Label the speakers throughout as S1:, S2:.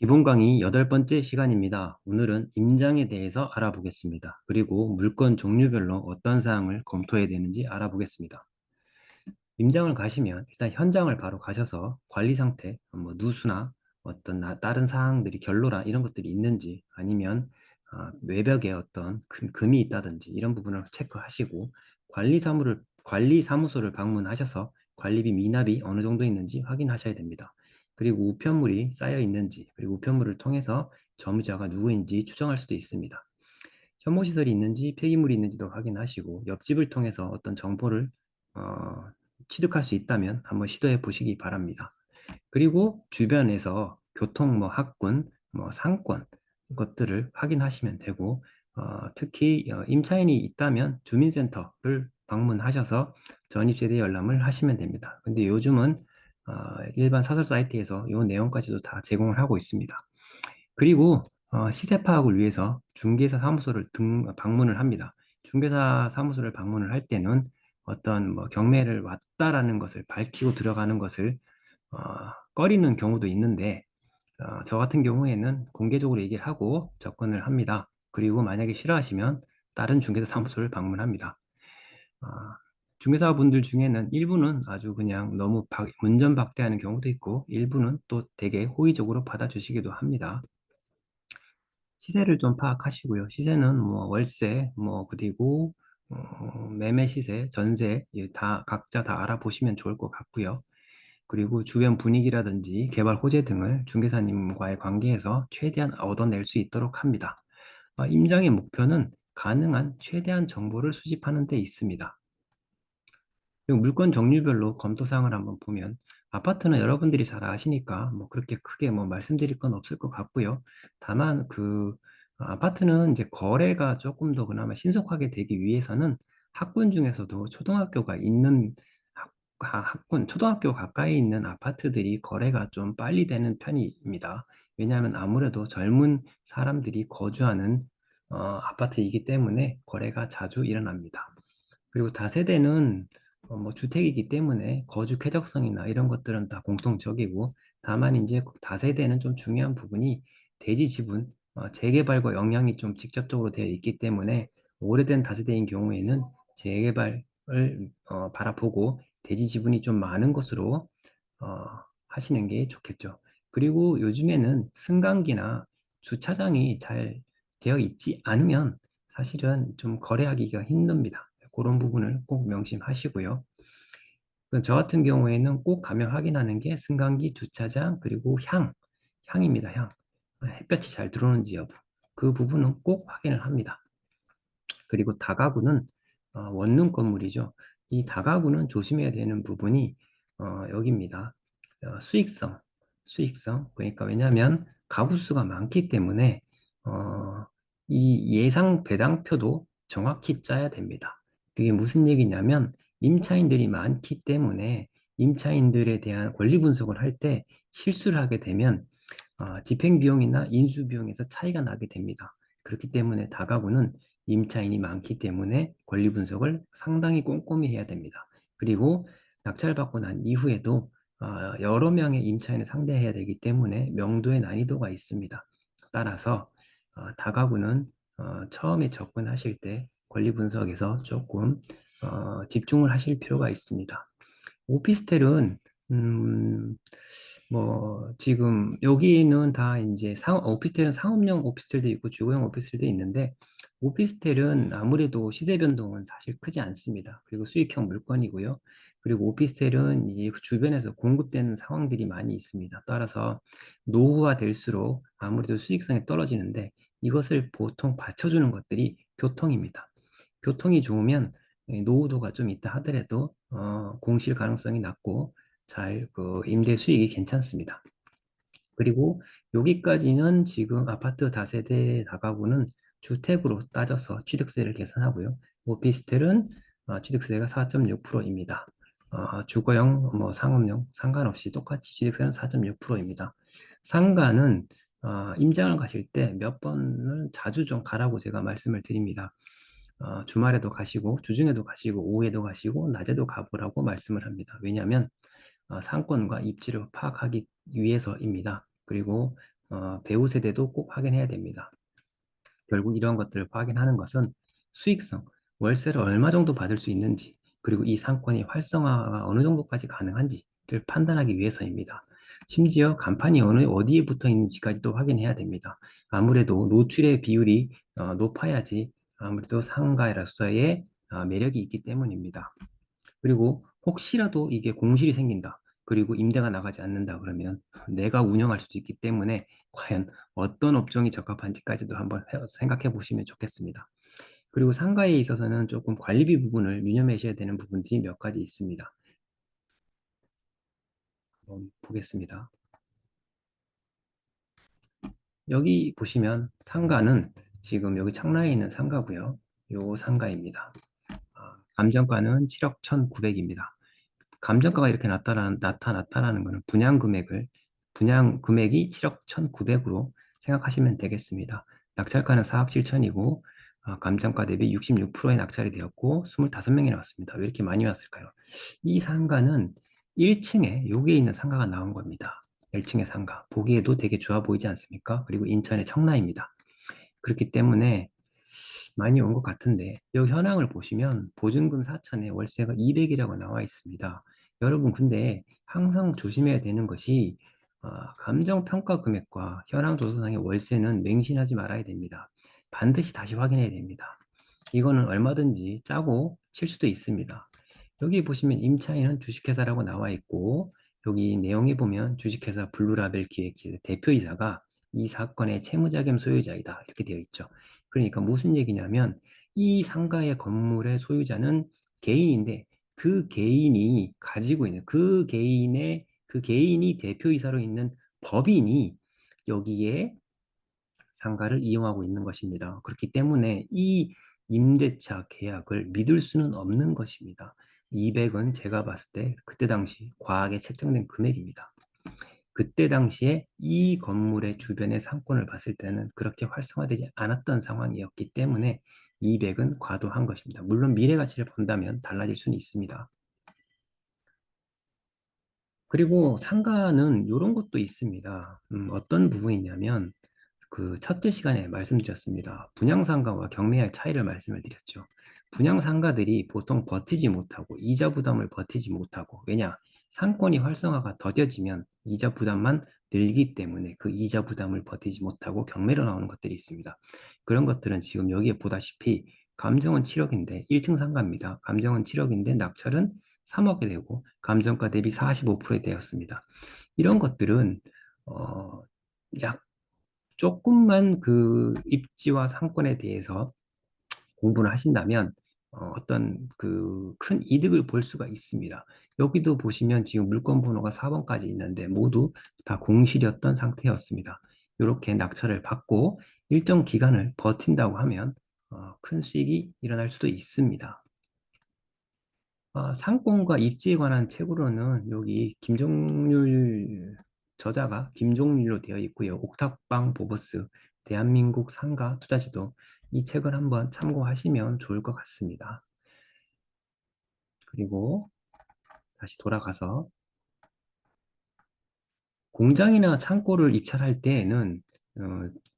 S1: 기본 강의 8번째 시간입니다. 오늘은 임장에 대해서 알아보겠습니다. 그리고 물건 종류별로 어떤 사항을 검토해야 되는지 알아보겠습니다. 임장을 가시면 일단 현장을 바로 가셔서 관리 상태, 뭐 누수나 어떤 다른 사항들이 결로라 이런 것들이 있는지 아니면 외벽에 어떤 큰 금이 있다든지 이런 부분을 체크하시고 관리사무소를 방문하셔서 관리비 미납이 어느 정도 있는지 확인하셔야 됩니다. 그리고 우편물이 쌓여 있는지 그리고 우편물을 통해서 점유자가 누구인지 추정할 수도 있습니다. 혐오시설이 있는지 폐기물이 있는지도 확인하시고 옆집을 통해서 어떤 정보를 어, 취득할 수 있다면 한번 시도해 보시기 바랍니다. 그리고 주변에서 교통, 학군, 상권 것들을 확인하시면 되고 특히 임차인이 있다면 주민센터를 방문하셔서 전입세대 열람을 하시면 됩니다. 근데 요즘은 일반 사설 사이트에서 이 내용까지도 다 제공을 하고 있습니다. 그리고 시세 파악을 위해서 중개사 사무소를 방문을 합니다. 중개사 사무소를 방문을 할 때는 어떤 경매를 왔다라는 것을 밝히고 들어가는 것을 꺼리는 경우도 있는데 저 같은 경우에는 공개적으로 얘기를 하고 접근을 합니다. 그리고 만약에 싫어하시면 다른 중개사 사무소를 방문합니다. 아, 중개사분들 중에는 일부는 아주 그냥 너무 문전박대하는 경우도 있고 일부는 또 되게 호의적으로 받아주시기도 합니다. 시세를 좀 파악하시고요. 시세는 월세, 그리고 매매 시세, 전세 다 각자 다 알아보시면 좋을 것 같고요. 그리고 주변 분위기라든지 개발 호재 등을 중개사님과의 관계에서 최대한 얻어낼 수 있도록 합니다. 임장의 목표는 가능한 최대한 정보를 수집하는 데 있습니다. 그리고 물건 종류별로 검토 사항을 한번 보면 아파트는 여러분들이 잘 아시니까 그렇게 크게 말씀드릴 건 없을 것 같고요. 다만 아파트는 이제 거래가 조금 더 그나마 신속하게 되기 위해서는 학군 중에서도 초등학교가 있는 학군, 초등학교 가까이 있는 아파트들이 거래가 좀 빨리 되는 편입니다. 왜냐하면 아무래도 젊은 사람들이 거주하는 아파트이기 때문에 거래가 자주 일어납니다. 그리고 다세대는 주택이기 때문에 거주 쾌적성이나 이런 것들은 다 공통적이고 다만 이제 다세대는 좀 중요한 부분이 대지 지분 재개발과 영향이 좀 직접적으로 되어 있기 때문에 오래된 다세대인 경우에는 재개발을 바라보고 대지 지분이 좀 많은 것으로 어, 하시는 게 좋겠죠. 그리고 요즘에는 승강기나 주차장이 잘 되어 있지 않으면 사실은 좀 거래하기가 힘듭니다. 그런 부분을 꼭 명심하시고요. 저 같은 경우에는 꼭 가면 확인하는 게 승강기, 주차장, 그리고 향입니다. 향. 햇볕이 잘 들어오는지 여부. 그 부분은 꼭 확인을 합니다. 그리고 다가구는 원룸 건물이죠. 이 다가구는 조심해야 되는 부분이 여기입니다. 수익성, 수익성. 그러니까 왜냐하면 가구 수가 많기 때문에 어, 이 예상 배당표도 정확히 짜야 됩니다. 그게 무슨 얘기냐면 임차인들이 많기 때문에 임차인들에 대한 권리 분석을 할 때 실수를 하게 되면 집행비용이나 인수비용에서 차이가 나게 됩니다. 그렇기 때문에 다가구는 임차인이 많기 때문에 권리 분석을 상당히 꼼꼼히 해야 됩니다. 그리고 낙찰받고 난 이후에도 여러 명의 임차인을 상대해야 되기 때문에 명도의 난이도가 있습니다. 따라서 다가구는 처음에 접근하실 때 권리 분석에서 조금 집중을 하실 필요가 있습니다. 오피스텔은 음, 지금 여기는 다 이제 오피스텔은 상업용 오피스텔도 있고 주거용 오피스텔도 있는데 오피스텔은 아무래도 시세 변동은 사실 크지 않습니다. 그리고 수익형 물건이고요. 그리고 오피스텔은 이제 그 주변에서 공급되는 상황들이 많이 있습니다. 따라서 노후화 될수록 아무래도 수익성이 떨어지는데 이것을 보통 받쳐주는 것들이 교통입니다. 교통이 좋으면 노후도가 좀 있다 하더라도 공실 가능성이 낮고 잘 임대 수익이 괜찮습니다. 그리고 여기까지는 지금 아파트 다세대 다가구는 주택으로 따져서 취득세를 계산하고요. 오피스텔은 취득세가 4.6%입니다. 주거용, 상업용 상관없이 똑같이 취득세는 4.6%입니다. 상가는 임장을 가실 때 몇 번을 자주 좀 가라고 제가 말씀을 드립니다. 주말에도 가시고 주중에도 가시고 오후에도 가시고 낮에도 가보라고 말씀을 합니다. 왜냐하면 상권과 입지를 파악하기 위해서입니다. 그리고 배우 세대도 꼭 확인해야 됩니다. 결국 이런 것들을 확인하는 것은 수익성, 월세를 얼마 정도 받을 수 있는지, 그리고 이 상권이 활성화가 어느 정도까지 가능한지를 판단하기 위해서입니다. 심지어 간판이 어디에 붙어 있는지까지도 확인해야 됩니다. 아무래도 노출의 비율이 높아야지 아무래도 상가로서의 매력이 있기 때문입니다. 그리고 혹시라도 이게 공실이 생긴다. 그리고 임대가 나가지 않는다 그러면 내가 운영할 수도 있기 때문에 과연 어떤 업종이 적합한지까지도 한번 생각해 보시면 좋겠습니다. 그리고 상가에 있어서는 조금 관리비 부분을 유념하셔야 되는 부분들이 몇 가지 있습니다. 한번 보겠습니다. 여기 보시면 상가는 지금 여기 창라에 있는 상가고요. 요 상가입니다. 감정가는 7억 1,900입니다. 감정가가 이렇게 나타났다라는 것은 분양 금액이 7억 1,900으로 생각하시면 되겠습니다. 낙찰가는 4억 7천이고 감정가 대비 66%의 낙찰이 되었고 25명이 나왔습니다. 왜 이렇게 많이 왔을까요? 이 상가는 1층에 여기에 있는 상가가 나온 겁니다. 1층의 상가. 보기에도 되게 좋아 보이지 않습니까? 그리고 인천의 청라입니다. 그렇기 때문에 많이 온 것 같은데 이 현황을 보시면 보증금 4천에 월세가 200이라고 나와 있습니다. 여러분 근데 항상 조심해야 되는 것이 감정평가 금액과 현황 조서상의 월세는 맹신하지 말아야 됩니다. 반드시 다시 확인해야 됩니다. 이거는 얼마든지 짜고 칠 수도 있습니다. 여기 보시면 임차인은 주식회사라고 나와 있고 여기 내용에 보면 주식회사 블루라벨 기획 대표이사가 이 사건의 채무자금 소유자이다 이렇게 되어 있죠. 그러니까 무슨 얘기냐면 이 상가의 건물의 소유자는 개인인데 그 개인이 가지고 있는 그 개인이 대표이사로 있는 법인이 여기에 상가를 이용하고 있는 것입니다. 그렇기 때문에 이 임대차 계약을 믿을 수는 없는 것입니다. 200은 제가 봤을 때 그때 당시 과하게 책정된 금액입니다. 그때 당시에 이 건물의 주변의 상권을 봤을 때는 그렇게 활성화되지 않았던 상황이었기 때문에 200은 과도한 것입니다. 물론 미래 가치를 본다면 달라질 수는 있습니다. 그리고 상가는 이런 것도 있습니다. 어떤 부분이냐면 그 첫째 시간에 말씀드렸습니다. 분양상가와 경매의 차이를 말씀을 드렸죠. 분양상가들이 보통 버티지 못하고 이자 부담을 버티지 못하고 왜냐? 상권이 활성화가 더뎌지면 이자 부담만 늘기 때문에 그 이자 부담을 버티지 못하고 경매로 나오는 것들이 있습니다. 그런 것들은 지금 여기에 보다시피 감정은 7억인데 1층 상가입니다. 감정은 7억인데 낙찰은 3억이 되고 감정가 대비 45%에 되었습니다. 이런 것들은 어, 약 조금만 그 입지와 상권에 대해서 공부를 하신다면 어떤 그 큰 이득을 볼 수가 있습니다. 여기도 보시면 지금 물건 번호가 4번까지 있는데 모두 다 공실이었던 상태였습니다. 이렇게 낙찰을 받고 일정 기간을 버틴다고 하면 큰 수익이 일어날 수도 있습니다. 상권과 입지에 관한 책으로는 여기 김종률 저자가 김종률로 되어 있고요. 옥탑방 보버스 대한민국 상가 투자지도 이 책을 한번 참고하시면 좋을 것 같습니다. 그리고 다시 돌아가서 공장이나 창고를 입찰할 때에는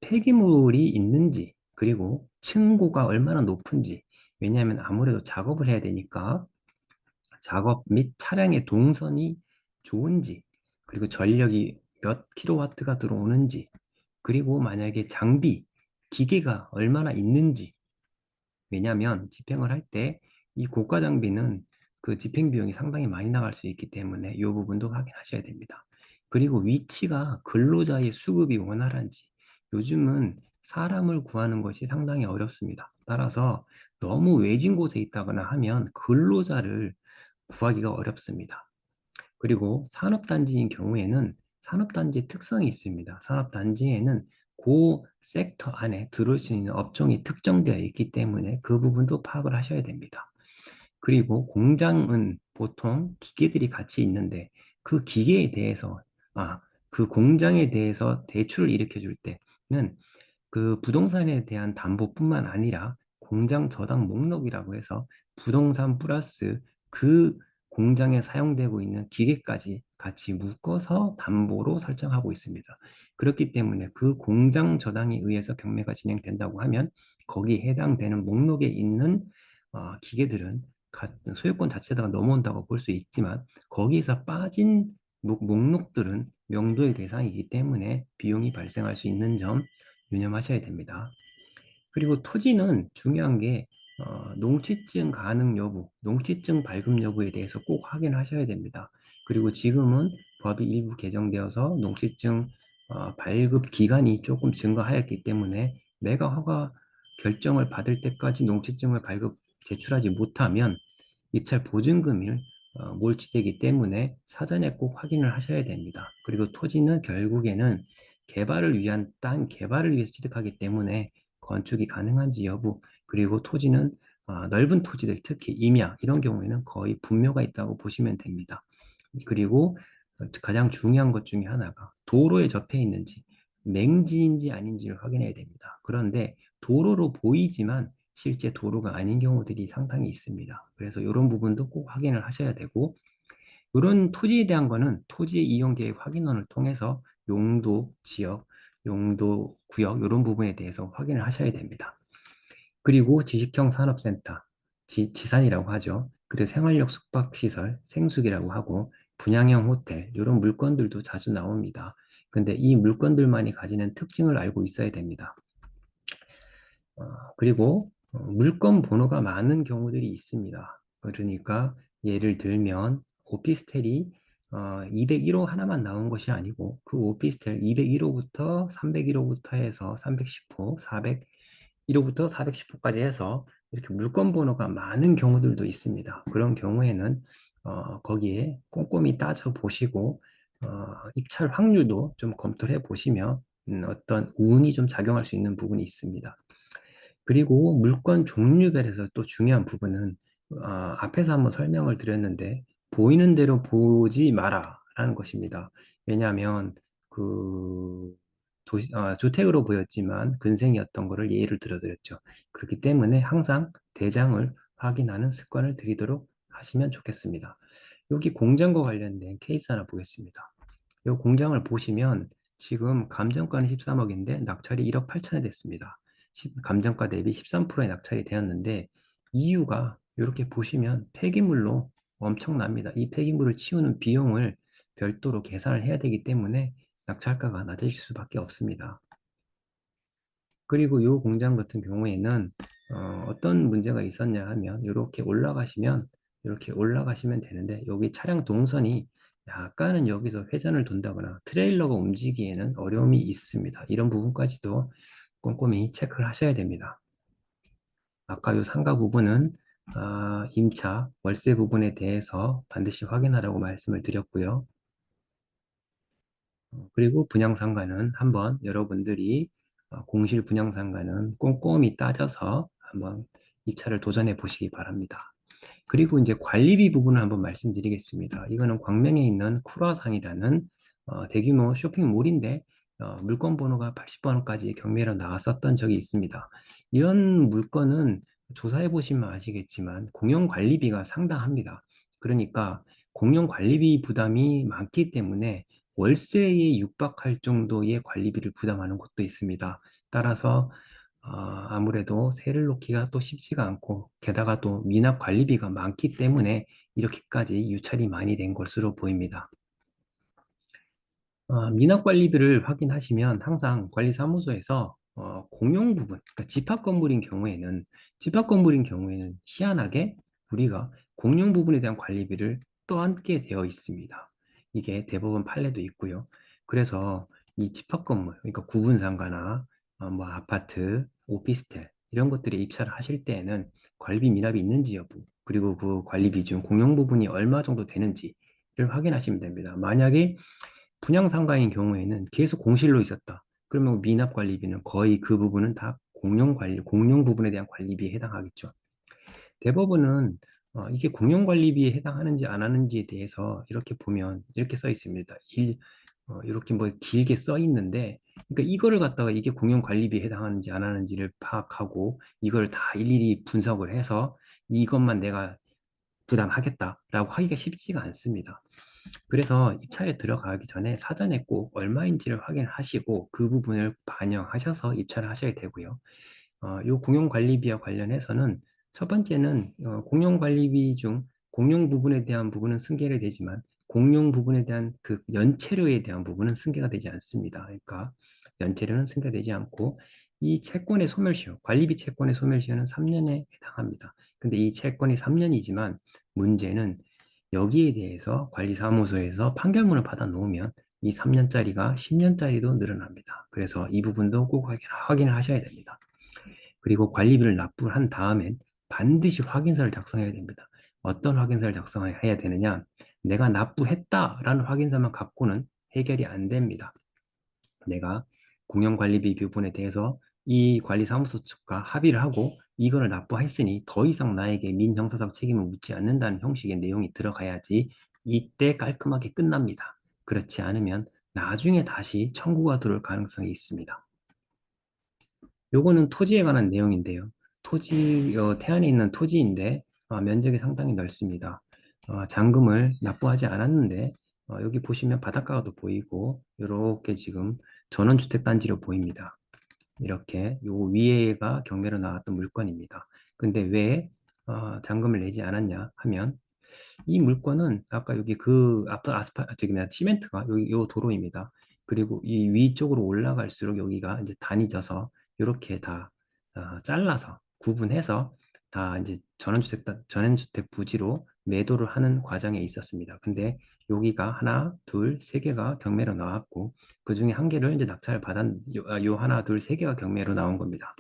S1: 폐기물이 있는지 그리고 층고가 얼마나 높은지 왜냐하면 아무래도 작업을 해야 되니까 작업 및 차량의 동선이 좋은지, 그리고 전력이 몇 킬로와트가 들어오는지, 그리고 만약에 기계가 얼마나 있는지, 왜냐하면 집행을 할 때 이 고가 장비는 그 집행 비용이 상당히 많이 나갈 수 있기 때문에 이 부분도 확인하셔야 됩니다. 그리고 위치가 근로자의 수급이 원활한지, 요즘은 사람을 구하는 것이 상당히 어렵습니다. 따라서 너무 외진 곳에 있다거나 하면 근로자를 구하기가 어렵습니다. 그리고 산업단지인 경우에는 산업단지의 특성이 있습니다. 산업단지에는 그 섹터 안에 들어올 수 있는 업종이 특정되어 있기 때문에 그 부분도 파악을 하셔야 됩니다. 그리고 공장은 보통 기계들이 같이 있는데 그 기계에 대해서, 그 공장에 대해서 대출을 일으켜 줄 때는 그 부동산에 대한 담보뿐만 아니라 공장 저당 목록이라고 해서 부동산 플러스 그 공장에 사용되고 있는 기계까지 같이 묶어서 담보로 설정하고 있습니다. 그렇기 때문에 그 공장 저당에 의해서 경매가 진행된다고 하면 거기에 해당되는 목록에 있는 기계들은 소유권 자체가 넘어온다고 볼 수 있지만 거기에서 빠진 목록들은 명도의 대상이기 때문에 비용이 발생할 수 있는 점 유념하셔야 됩니다. 그리고 토지는 중요한 게 농지증 가능 여부, 농지증 발급 여부에 대해서 꼭 확인하셔야 됩니다. 그리고 지금은 법이 일부 개정되어서 농지증 발급 기간이 조금 증가하였기 때문에 매각 허가 결정을 받을 때까지 농지증을 발급 제출하지 못하면 입찰 보증금이 몰치되기 때문에 사전에 꼭 확인을 하셔야 됩니다. 그리고 토지는 결국에는 개발을 위한 땅 개발을 위해서 취득하기 때문에 건축이 가능한지 여부, 그리고 토지는 넓은 토지들, 특히 임야 이런 경우에는 거의 분묘가 있다고 보시면 됩니다. 그리고 가장 중요한 것 중에 하나가 도로에 접해 있는지 맹지인지 아닌지를 확인해야 됩니다. 그런데 도로로 보이지만 실제 도로가 아닌 경우들이 상당히 있습니다. 그래서 이런 부분도 꼭 확인을 하셔야 되고, 이런 토지에 대한 거는 토지 이용 계획 확인원을 통해서 용도, 지역, 용도, 구역 이런 부분에 대해서 확인을 하셔야 됩니다. 그리고 지식형 산업센터, 지산이라고 하죠. 그리고 생활력 숙박시설, 생숙이라고 하고 분양형 호텔 이런 물건들도 자주 나옵니다. 근데 이 물건들만이 가지는 특징을 알고 있어야 됩니다. 그리고 물건 번호가 많은 경우들이 있습니다. 그러니까 예를 들면 오피스텔이 201호 하나만 나온 것이 아니고 그 오피스텔 201호부터 301호부터 해서 310호, 401호부터 410호까지 해서 이렇게 물건 번호가 많은 경우들도 있습니다. 그런 경우에는 거기에 꼼꼼히 따져 보시고 입찰 확률도 좀 검토를 해 보시면 어떤 운이 좀 작용할 수 있는 부분이 있습니다. 그리고 물건 종류별에서 또 중요한 부분은 앞에서 한번 설명을 드렸는데 보이는 대로 보지 마라라는 것입니다. 왜냐하면 그 주택으로 보였지만 근생이었던 것을 예를 들어드렸죠. 그렇기 때문에 항상 대장을 확인하는 습관을 들이도록 하시면 좋겠습니다. 여기 공장과 관련된 케이스 하나 보겠습니다. 이 공장을 보시면 지금 감정가는 13억인데 낙찰이 1억 8천에 됐습니다. 감정가 대비 13%의 낙찰이 되었는데 이유가 이렇게 보시면 폐기물로 엄청납니다. 이 폐기물을 치우는 비용을 별도로 계산을 해야 되기 때문에 낙찰가가 낮아질 수밖에 없습니다. 그리고 이 공장 같은 경우에는 어떤 문제가 있었냐 하면 이렇게 올라가시면 되는데 여기 차량 동선이 약간은 여기서 회전을 돈다거나 트레일러가 움직이기에는 어려움이 있습니다. 이런 부분까지도 꼼꼼히 체크를 하셔야 됩니다. 아까 이 상가 부분은 임차, 월세 부분에 대해서 반드시 확인하라고 말씀을 드렸고요. 그리고 분양상가는 한번 여러분들이 공실 분양상가는 꼼꼼히 따져서 한번 입찰을 도전해 보시기 바랍니다. 그리고 이제 관리비 부분을 한번 말씀드리겠습니다. 이거는 광명에 있는 쿠라상이라는 대규모 쇼핑몰인데 물건 번호가 80번까지 경매로 나왔었던 적이 있습니다. 이런 물건은 조사해 보시면 아시겠지만 공용 관리비가 상당합니다. 그러니까 공용 관리비 부담이 많기 때문에 월세에 육박할 정도의 관리비를 부담하는 곳도 있습니다. 따라서 아무래도 세를 놓기가 또 쉽지가 않고 게다가 또 미납 관리비가 많기 때문에 이렇게까지 유찰이 많이 된 것으로 보입니다. 미납 관리비를 확인하시면 항상 관리사무소에서 공용 부분, 그러니까 집합 건물인 경우에는 희한하게 우리가 공용 부분에 대한 관리비를 떠안게 되어 있습니다. 이게 대법원 판례도 있고요. 그래서 이 집합 건물, 그러니까 구분상가나 뭐 아파트, 오피스텔 이런 것들에 입찰을 하실 때에는 관리비 미납이 있는지 여부, 그리고 그 관리비 중 공용 부분이 얼마 정도 되는지를 확인하시면 됩니다. 만약에 분양상가인 경우에는 계속 공실로 있었다. 그러면 미납 관리비는 거의 그 부분은 다 공용 부분에 대한 관리비에 해당하겠죠. 대법원은 이게 공용 관리비에 해당하는지 안 하는지에 대해서 이렇게 보면 이렇게 써 있습니다. 이렇게 뭐 길게 써 있는데, 그러니까 이거를 갖다가 이게 공용 관리비에 해당하는지 안 하는지를 파악하고 이걸 다 일일이 분석을 해서 이것만 내가 부담하겠다라고 하기가 쉽지가 않습니다. 그래서 입찰에 들어가기 전에 사전에 꼭 얼마인지를 확인하시고 그 부분을 반영하셔서 입찰을 하셔야 되고요. 요 공용관리비와 관련해서는 첫 번째는 공용관리비 중 공용 부분에 대한 부분은 승계가 되지만 공용 부분에 대한 그 연체료에 대한 부분은 승계가 되지 않습니다. 그러니까 연체료는 승계되지 않고 이 채권의 소멸시효, 관리비 채권의 소멸시효는 3년에 해당합니다. 근데 이 채권이 3년이지만 문제는 여기에 대해서 관리사무소에서 판결문을 받아 놓으면 이 3년짜리가 10년짜리도 늘어납니다. 그래서 이 부분도 꼭 확인을 하셔야 됩니다. 그리고 관리비를 납부한 다음엔 반드시 확인서를 작성해야 됩니다. 어떤 확인서를 작성해야 되느냐? 내가 납부했다라는 확인서만 갖고는 해결이 안 됩니다. 내가 공용관리비 부분에 대해서 이 관리사무소 측과 합의를 하고 이거를 납부했으니 더 이상 나에게 민형사상 책임을 묻지 않는다는 형식의 내용이 들어가야지 이때 깔끔하게 끝납니다. 그렇지 않으면 나중에 다시 청구가 들어올 가능성이 있습니다. 요거는 토지에 관한 내용인데요. 태안에 있는 토지인데 면적이 상당히 넓습니다. 잔금을 납부하지 않았는데 여기 보시면 바닷가가 또 보이고 이렇게 지금 전원주택 단지로 보입니다. 이렇게 요 위에가 경매로 나왔던 물건입니다. 근데 왜 잔금을 내지 않았냐 하면 이 물건은 아까 여기 그 앞에 저기 시멘트가 여기 요 도로입니다. 그리고 이 위쪽으로 올라갈수록 여기가 이제 단이 져서 이렇게 다 잘라서 구분해서 다 이제 전원주택 부지로 매도를 하는 과정에 있었습니다. 근데 여기가 하나, 둘, 세 개가 경매로 나왔고 그 중에 한 개를 이제 낙찰을 요 하나, 둘, 세 개가 경매로 나온 겁니다.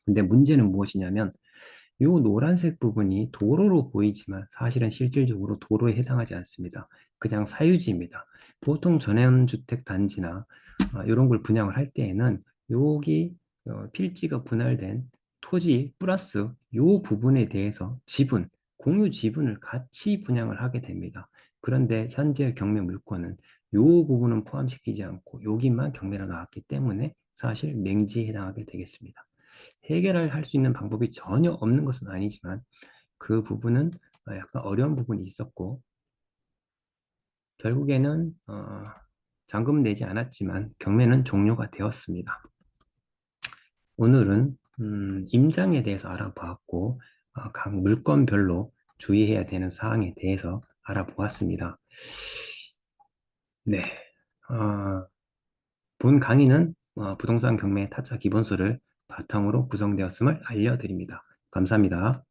S1: 근데 문제는 무엇이냐면 요 노란색 부분이 도로로 보이지만 사실은 실질적으로 도로에 해당하지 않습니다. 그냥 사유지입니다. 보통 전원주택 단지나 이런 걸 분양을 할 때에는 여기 필지가 분할된 토지 플러스 요 부분에 대해서 공유 지분을 같이 분양을 하게 됩니다. 그런데 현재 경매 물건은 요 부분은 포함시키지 않고 여기만 경매로 나왔기 때문에 사실 맹지에 해당하게 되겠습니다. 해결을 할 수 있는 방법이 전혀 없는 것은 아니지만 그 부분은 약간 어려운 부분이 있었고 결국에는 잔금 내지 않았지만 경매는 종료가 되었습니다. 오늘은 임장에 대해서 알아보았고 각 물건별로 주의해야 되는 사항에 대해서 알아보았습니다. 네, 본 강의는 부동산 경매 타짜 기본소를 바탕으로 구성되었음을 알려드립니다. 감사합니다.